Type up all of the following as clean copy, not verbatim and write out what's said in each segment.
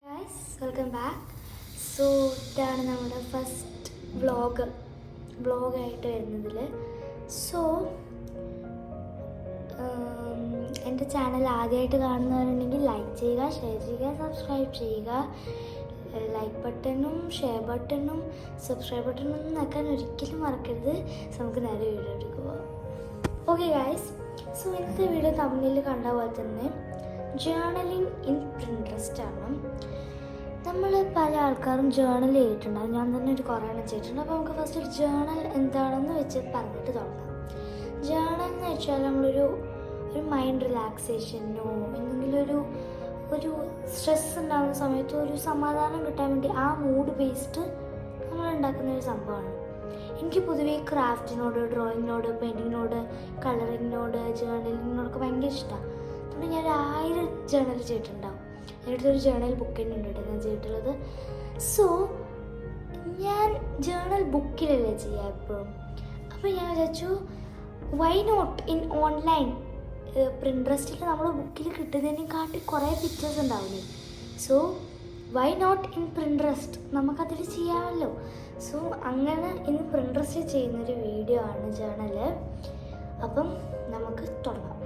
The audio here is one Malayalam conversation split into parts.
Guys, welcome back. So ഇതാണ് നമ്മുടെ ഫസ്റ്റ് വ്ളോഗായിട്ട് വരുന്നതിൽ. സോ എൻ്റെ ചാനൽ ആദ്യമായിട്ട് കാണുന്നവരുണ്ടെങ്കിൽ ലൈക്ക് ചെയ്യുക, ഷെയർ ചെയ്യുക, സബ്സ്ക്രൈബ് ചെയ്യുക. ലൈക്ക് ബട്ടണും ഷെയർ ബട്ടണും സബ്സ്ക്രൈബ് ബട്ടണും ഒന്നും നോക്കാൻ ഒരിക്കലും മറക്കരുത്. നമുക്ക് നേരെ വീഡിയോ എടുക്കുക. ഓക്കെ ഗൈസ്, സോ ഇന്നത്തെ വീഡിയോ തമിഴിൽ കണ്ട പോലെ തന്നെ ജേർണലിങ് ഇൻ പിൻട്രസ്റ്റ് ആണ്. നമ്മൾ പല ആൾക്കാരും ജേർണൽ ചെയ്തിട്ടുണ്ടാകും. ഞാൻ തന്നെ ഒരു കുറേ എണ്ണം ചെയ്തിട്ടുണ്ട്. അപ്പോൾ നമുക്ക് ഫസ്റ്റ് ഒരു ജേർണൽ എന്താണെന്ന് വെച്ച് പറഞ്ഞിട്ട് തുടങ്ങാം. ജേർണൽ എന്ന് വെച്ചാൽ നമ്മളൊരു മൈൻഡ് റിലാക്സേഷനോ എന്തെങ്കിലും ഒരു സ്ട്രെസ് ഉണ്ടാകുന്ന സമയത്ത് ഒരു സമാധാനം കിട്ടാൻ വേണ്ടി ആ മൂഡ് ബേസ്ഡ് നമ്മൾ ഉണ്ടാക്കുന്ന ഒരു സംഭവമാണ്. എനിക്ക് പൊതുവേ ക്രാഫ്റ്റിനോട്, ഡ്രോയിങ്ങിനോട്, പെയിൻറ്റിങ്ങിനോട്, കളറിങ്ങിനോട്, ജേർണലിങ്ങിനോടൊക്കെ ഭയങ്കര ഇഷ്ടമാണ്. അതുകൊണ്ട് ഞാൻ 1000 ജേർണൽ ചെയ്തിട്ടുണ്ടാവും. എൻ്റെ അടുത്തൊരു ജേർണൽ ബുക്ക് തന്നെ ഉണ്ട് കേട്ടോ ഞാൻ ചെയ്തിട്ടുള്ളത്. സോ ഞാൻ ജേർണൽ ബുക്കിലല്ലേ ചെയ്യുക എപ്പോഴും. അപ്പോൾ ഞാൻ വിചാരിച്ചു വൈ നോട്ട് ഇൻ ഓൺലൈൻ. പിൻട്രസ്റ്റിൽ നമ്മൾ ബുക്കിൽ കിട്ടുന്നതിനെക്കാട്ടി കുറേ പിക്ചേഴ്സ് ഉണ്ടാവില്ലേ. So why not in Pinterest, നമുക്കതിൽ ചെയ്യാമല്ലോ. സോ അങ്ങനെ ഇന്ന് പിൻട്രസ്റ്റിൽ ചെയ്യുന്നൊരു വീഡിയോ ആണ് ജേർണൽ. അപ്പം നമുക്ക് തുടങ്ങാം.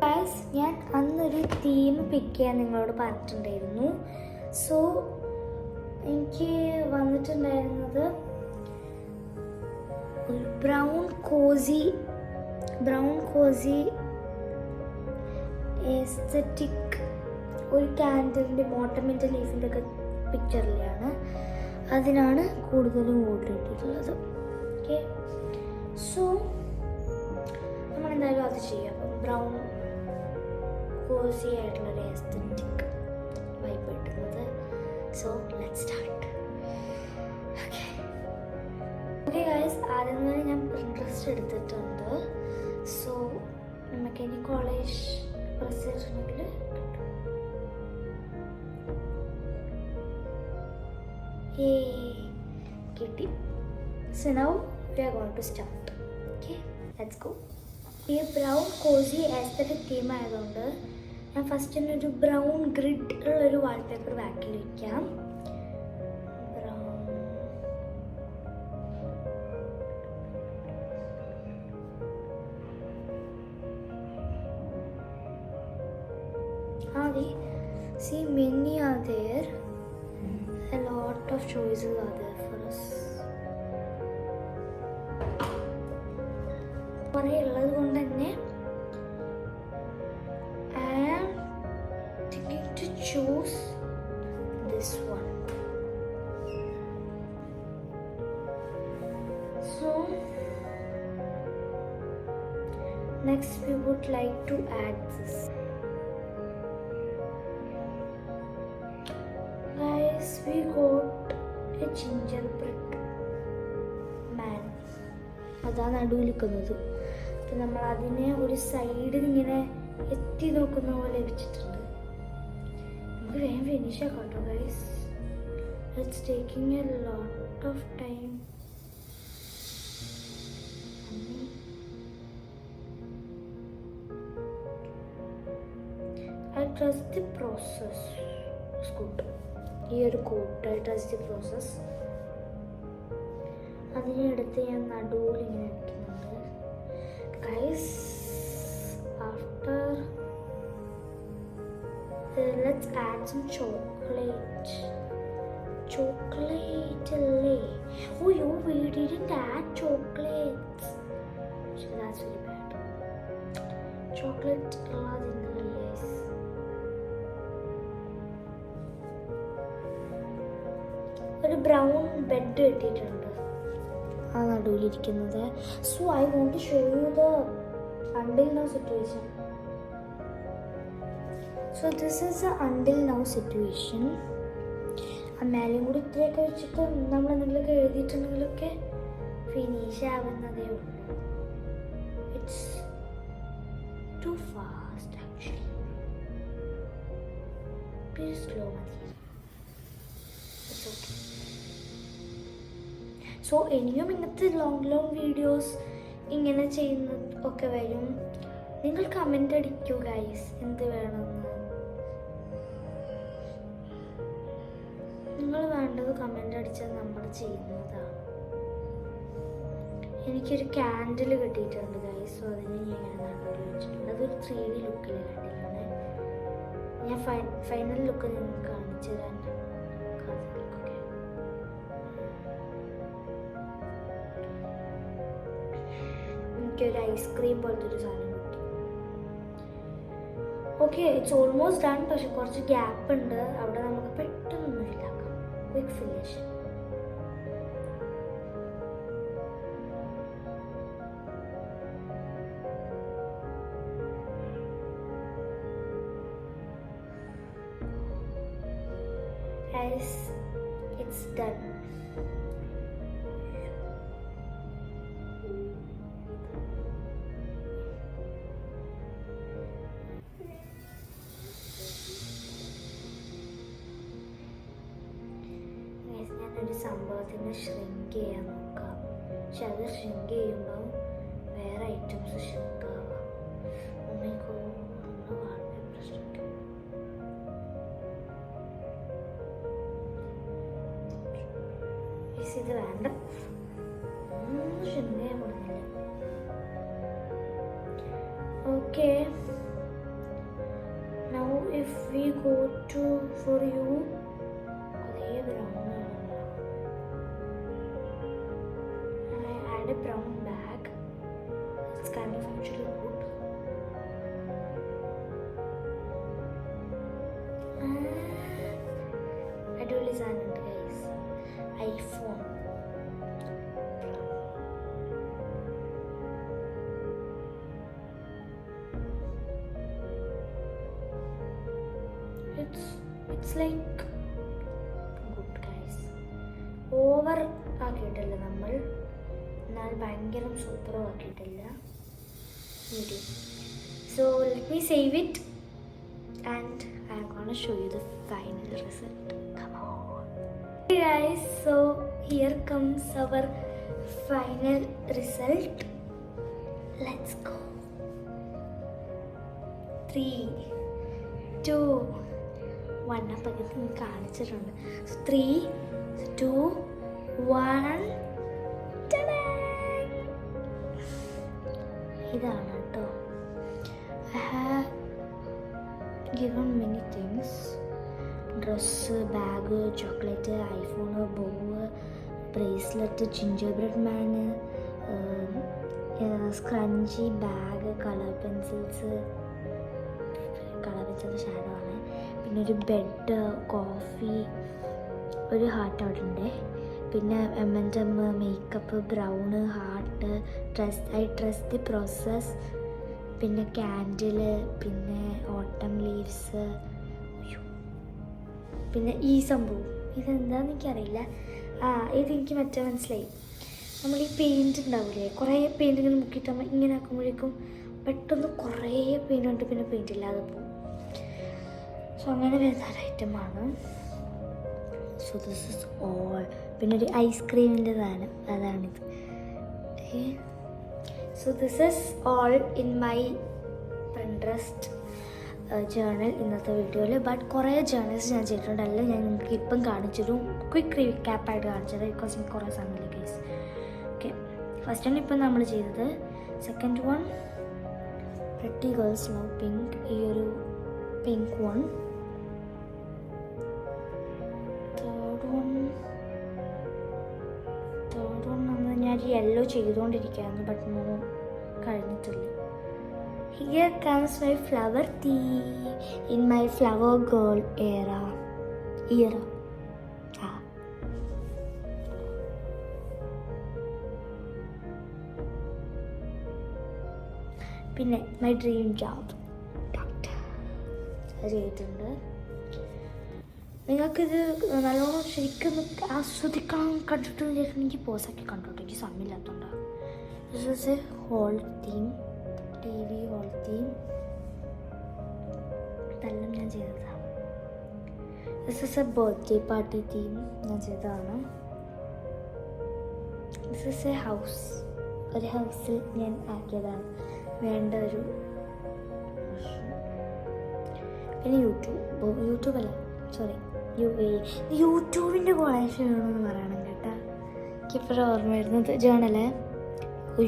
ഗൈസ്, ഞാൻ അന്നൊരു തീം പിക്ക് ചെയ്യാൻ നിങ്ങളോട് പറഞ്ഞിട്ടുണ്ടായിരുന്നു. സോ എനിക്ക് വന്നിട്ടുണ്ടായിരുന്നത് ഒരു ബ്രൗൺ കോസി എസ്തറ്റിക് ഒരു ക്യാൻഡിലിൻ്റെ ബോട്ടമിൻ്റെ ലീഫിൻ്റെ ഒക്കെ പിക്ചറിലാണ്. അതിനാണ് കൂടുതലും ഇട്ടിട്ടുള്ളത്. ഓക്കെ, സോ നമ്മളെന്തായാലും അത് ചെയ്യാം. അപ്പം ബ്രൗൺ കോസി ആയിട്ടുള്ളൊരു എസ്തറ്റിക് വൈബ് കിട്ടുന്നത്. So let's start. Okay guys, ആദ്യം തന്നെ ഞാൻ പിൻട്രസ്റ്റ് എടുത്തിട്ടുണ്ട്. സോ നമുക്ക് ഇനി കോളേജ് പ്രസിഡന്റിൽ കിട്ടി. So now we are going to start. Okay, let's go. ഈ ബ്രൗൺ കോസി ആസ്തറ്റിക് തീം ആയതുകൊണ്ട് ഞാൻ ഫസ്റ്റ് തന്നെ ഒരു ബ്രൗൺ ഗ്രിഡ് ഉള്ളൊരു വാൾപേപ്പർ ബാക്കിൽ വയ്ക്കാം. See, many are there. A lot of choices are there for us. കുറേ ഉള്ളത് കൊണ്ട് തന്നെ I am thinking to choose this one. So next we would like to add this. Guys, we got a gingerbread man. അതാണ് നടുവിലിരിക്കുന്നത്. അപ്പം നമ്മൾ അതിനെ ഒരു സൈഡിൽ ഇങ്ങനെ എത്തി നോക്കുന്ന പോലെ വെച്ചിട്ടുണ്ട്. നമുക്ക് വേഗം ഫിനിഷ് ആക്കാം കേട്ടോ guys. It's taking a lot of time. I trust the process. Good. ഈ ഒരു coat I trust the process. അതിനെടുത്ത് ഞാൻ നടുവിൽ ഇങ്ങനെ വയ്ക്കുന്നുണ്ട് guys. After let's add some chocolate അല്ലേ. Oh we didn't add chocolates. So that's really bad. Chocolate ഉള്ളതില്ല ഗൈസ്. ഒരു ബ്രൗൺ ബെഡ് കിട്ടിയിട്ടുണ്ട് ആ നടുവിലിരിക്കുന്നത്. So I want to show you the until now situation. So this is the until now situation. ആ മേലെയും കൂടി ഇത്രയൊക്കെ വെച്ചിട്ട് നമ്മൾ എന്തെങ്കിലുമൊക്കെ എഴുതിയിട്ടുണ്ടെങ്കിലൊക്കെ ഫിനിഷ് ആവുന്നതേ ഉള്ളൂ. It's too fast actually. Please slow മതി. സോ ഇനിയും ഇങ്ങനത്തെ ലോങ് വീഡിയോസ് ഇങ്ങനെ ചെയ്യുന്ന ഒക്കെ വരും. നിങ്ങൾ കമൻ്റ് അടിക്കൂ ഗൈസ് എന്ത് വേണമെന്ന്. കണ്ടത് കമൻ്റ് അടിച്ചാൽ നമ്മൾ ചെയ്യുന്നതാണ്. എനിക്കൊരു ക്യാൻഡിൽ കിട്ടിയിട്ടുണ്ട് ഗൈസ്. സോ അതിന് ഞാൻ ഇങ്ങനെ നടുവിൽ വെച്ചിട്ടുണ്ട്. അതൊരു 3D ലുക്കിലെ ക്യാൻഡിലാണ്. ഞാൻ ഫൈനൽ ലുക്ക് നിങ്ങൾക്ക് കാണിച്ചു തരാൻ. എനിക്കൊരു ഐസ്ക്രീം പോലത്തെ ഒരു സാധനം കിട്ടി. Okay, it's almost done. പക്ഷെ കുറച്ച് ഗ്യാപ്പ് ഉണ്ട്. അവിടെ നമുക്ക് പെട്ടെന്ന് ഫില്ലാക്കാം. Quick finish. As it's done. ഞാനൊരു സംഭവത്തിനെ ഷ്രിങ്ക് ചെയ്യാൻ നോക്കാം. പക്ഷെ അത് ഷ്രിങ്ക് ചെയ്യുമ്പോൾ വേറെ ഐറ്റംസ് ഷ്രിങ്ക് ആവാം. ഇത് വേണ്ട, ഒന്നും ഷ്രിങ്ക് ചെയ്യാൻ പോകുന്നില്ല. Okay, now if we go to for you, കുറേ brown a brown bag. It's kind of actually good. അടിപൊളി സാധനമുണ്ട് guys. IPhone it's like good guys. Over ആക്കിയിട്ടല്ല നമ്മൾ, എന്നാൽ ഭയങ്കര സൂപ്പറും ആക്കിയിട്ടില്ല video. So let me save it and I am gonna show you the final result. Come on guys, so here comes our final result. Let's go. 3, 2, 1. അപ്പം ഇത് കാണിച്ചിട്ടുണ്ട്. 3, 2, 1. ഇതാണ് കേട്ടോ. I have given many things. Dress, bag, chocolate, iPhone, bow, bracelet, gingerbread man, scrunchie, bag, colour pencils. Colour pencil shadow ആണ്. പിന്നെ ഒരു ബെഡ്, കോഫി, ഒരു ഹാർട്ട് അവിടെ ഉണ്ട്. പിന്നെ M&M, makeup, brown, heart, trust the process, പിന്നെ ക്യാൻഡില്, പിന്നെ ഓട്ടം ലീവ്സ്, പിന്നെ ഈ സംഭവം ഇതെന്താണെന്ന് എനിക്കറിയില്ല. ഇതെനിക്ക് മറ്റേ മനസ്സിലായി. നമ്മൾ ഈ പെയിൻറ്റ് ഉണ്ടാവില്ലേ, കുറേ പെയിൻറ്റ് ഇങ്ങനെ മുക്കിയിട്ട് ഇങ്ങനെ ആക്കുമ്പോഴേക്കും പെട്ടെന്ന് കുറേ പെയിൻ്റ് ഉണ്ട്, പിന്നെ പെയിൻറ്റ് ഇല്ലാതെ പോകും. സോ അങ്ങനെ വരുന്ന ഐറ്റമാണ്. So this is all. പിന്നെ ഒരു ഐസ്ക്രീമിൻ്റെതാണ്, അതാണിത്. So this is all in my Pinterest journal ഇന്നത്തെ വീഡിയോയിൽ. ബട്ട് കുറേ ജേർണൽസ് ഞാൻ ചെയ്തിട്ടുണ്ടല്ല, ഞാൻ നിങ്ങൾക്ക് ഇപ്പം കാണിച്ചൊരു ക്വിക്ക് റീക്യാപ്പായിട്ട് കാണിച്ചത്. ബിക്കോസ് എനിക്ക് കുറേ സമയമില്ല കേസ്. ഓക്കെ, ഫസ്റ്റ് വൺ ഇപ്പം നമ്മൾ ചെയ്തത്. Second one pretty girls love pink, ഈ ഒരു പിങ്ക് വൺ. തേർഡ് വൺ നമ്മൾ ഞാൻ യെല്ലോ ചെയ്തുകൊണ്ടിരിക്കുകയായിരുന്നു, ബട്ട് കഴിഞ്ഞിട്ടില്ല. Here comes my flower tea in my flower girl era. പിന്നെ മൈ ഡ്രീം ജോബ് ഡോക്ടർ ചെയ്തിട്ടുണ്ട്. നിങ്ങൾക്കിത് നല്ലോണം ശരിക്കും ആസ്വദിക്കണം കണ്ടിട്ട് വിചാരിച്ചിട്ടുണ്ടെങ്കിൽ പോസാക്കി കണ്ടോട്ടെ, എനിക്ക് സമയമില്ലാത്തതുകൊണ്ടാണ്. This is a whole theme, TV whole theme. ഇതെല്ലാം ഞാൻ ചെയ്തതാണ്. This is a birthday party theme, ഞാൻ ചെയ്തതാണ്. ദിസ് ഇസ് എ ഹൗസ്, ഒരു ഹൗസിൽ ഞാൻ ആക്കിയതാണ് വേണ്ട ഒരു. പിന്നെ യൂട്യൂബ് അല്ല, സോറി, യൂട്യൂബിൻ്റെ കൊളേഷൻ വേണമെന്ന് പറയണം കേട്ടോ. എനിക്കിപ്പോഴും ഓർമ്മ വരുന്നത് ജേണല്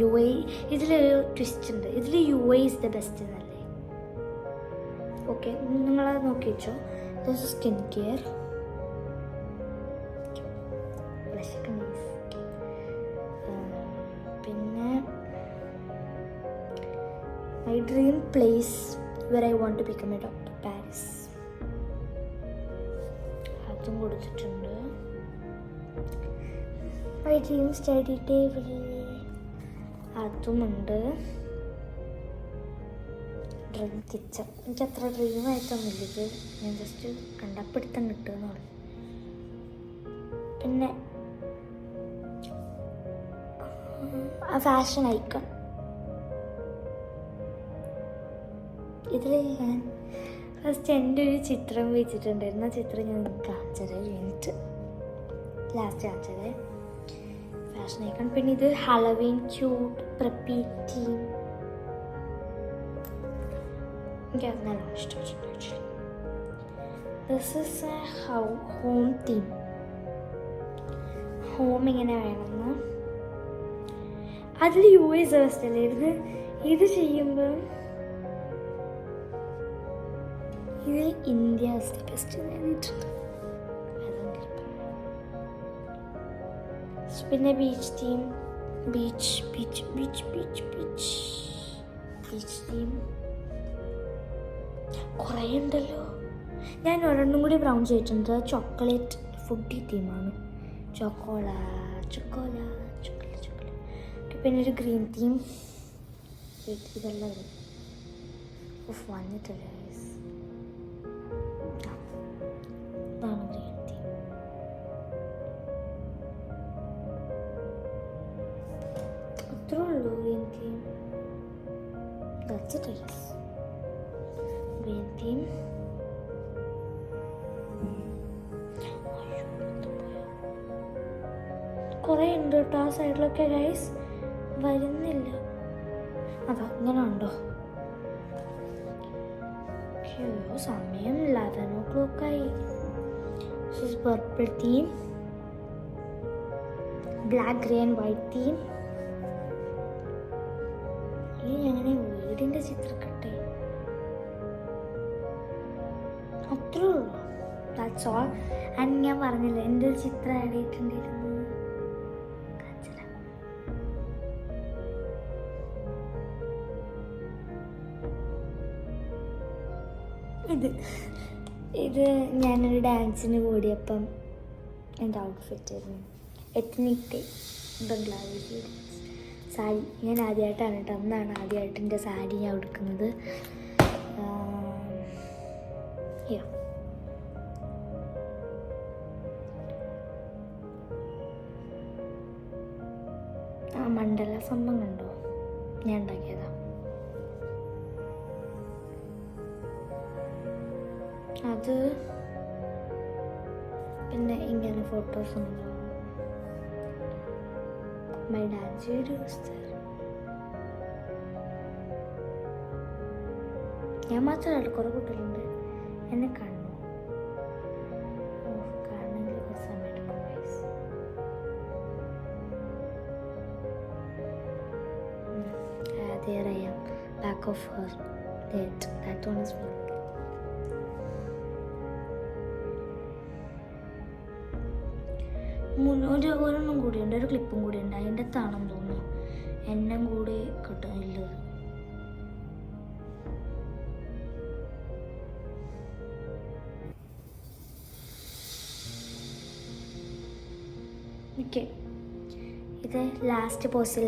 UAE. ഇതിലൊരു ട്വിസ്റ്റ് ഉണ്ട്. ഇതിൽ UAE ഇസ് ദ ബെസ്റ്റ് എന്നല്ലേ. ഓക്കെ, നിങ്ങളത് നോക്കി വെച്ചോ. ദിസ് സ്കിൻ കെയർ, പിന്നെ my dream place where I want to become a doctor, Paris. അതും കൊടുത്തിട്ടുണ്ട്. മൈ ഡ്രീം സ്റ്റഡി ടേബിൾ, അതുമുണ്ട്. ഡ്രീം കിച്ചൺ, എനിക്ക് അത്ര ഡ്രീമായിട്ടൊന്നുമില്ല ഇത്, ഞാൻ ജസ്റ്റ് കണ്ടപ്പെടുത്തം കിട്ടുമെന്ന് പറഞ്ഞു. പിന്നെ ഫാഷൻ ഐക്കൺ, ഇതിൽ ഞാൻ ഫസ്റ്റ് എൻ്റെ ഒരു ചിത്രം വെച്ചിട്ടുണ്ടായിരുന്നു. ആ ചിത്രം ഞാൻ നിങ്ങൾക്ക് കാണിച്ചത് കഴിഞ്ഞിട്ട് ലാസ്റ്റ് കാണിച്ചത് ഫാഷൻ ഐക്കൺ. പിന്നെ ഇത് ഹലവീൻ ക്യൂട്ട് പ്രെപ്പി തീം, എനിക്ക് അത് നല്ല ഇഷ്ടപ്പെട്ടിട്ടുണ്ട് actually. This is A home theme, home ഇങ്ങനെ വേണമെന്ന്. അതിൽ US ബെസ്റ്റ് അല്ലേ ഇത് ചെയ്യുമ്പോൾ ഇതിൽ ഇന്ത്യ ബെസ്റ്റ് എഴുതിയിട്ടുണ്ട്. പിന്നെ beach theme, beach beach beach beach beach beach theme കുറേ ഉണ്ടല്ലോ. ഞാൻ ഒരെണ്ണം കൂടി ബ്രൗൺ ചെയ്തിട്ടുണ്ട്. ചോക്ലേറ്റ് ഫുഡി തീമാണ്, ചോക്കോള ചോക്കോല ചോക്കോല ചോക്കോല. പിന്നെ ഒരു ഗ്രീൻ തീം, ഇതെല്ലാം വന്നിട്ടില്ല. ഇതാണ് ഗ്രീൻ തീം. അത്രേ ഉള്ളൂ green theme. That's it I guess. Green theme. കുറേ ഉണ്ട് കേട്ടോ ആ സൈഡിലൊക്കെ ഗൈസ്, വരുന്നില്ല. അതാ ഇങ്ങനെ ഉണ്ടോ? സമയം 11 o'clock ആയി. Purple theme, black grey and white theme. ഇനി അങ്ങനെ വീടിൻ്റെ ചിത്രക്കട്ടെ, അത്രേ ഉള്ളൂ. That's all. ആൻഡ് ഞാൻ പറഞ്ഞില്ല എൻ്റെ ഒരു ചിത്രം ആഡ് ചെയ്തിട്ടുണ്ടായിരുന്നു. ഇത് ഞാനൊരു ഡാൻസിന് കൂടിയപ്പം എൻ്റെ ഔട്ട്ഫിറ്റ് ആയിരുന്നു. എത്നിക് ബംഗ്ലാദേശി സാരി. ഞാൻ ആദ്യമായിട്ടാണ് കേട്ടോ, അന്നാണ് ആദ്യമായിട്ട് എൻ്റെ സാരി ഞാൻ ഉടുക്കുന്നത്. ആ മണ്ഡല സംഭവം കണ്ടോ, ഞാൻ ഉണ്ടാക്കിയതാ. അത് പിന്നെ ഇങ്ങനെ ഫോട്ടോസ് ഉണ്ടാവും. My dance videos. ഞാൻ മാത്രമല്ല, കുറേ കുട്ടികളുണ്ട് എന്നെ കാണുന്നു. കാണണമെങ്കിൽ കുറച്ച് സമയം എടുക്കും guys. There I am, back of her. That one is me. ഒരെണ്ണം കൂടിയുണ്ട്, ഒരു ക്ലിപ്പും കൂടി ഉണ്ട്. അതിൻ്റെ താണെന്ന് തോന്നുന്നു എണ്ണം കൂടി കിട്ടുന്നില്ല. ഓക്കെ, ഇത് ലാസ്റ്റ് പോസിൽ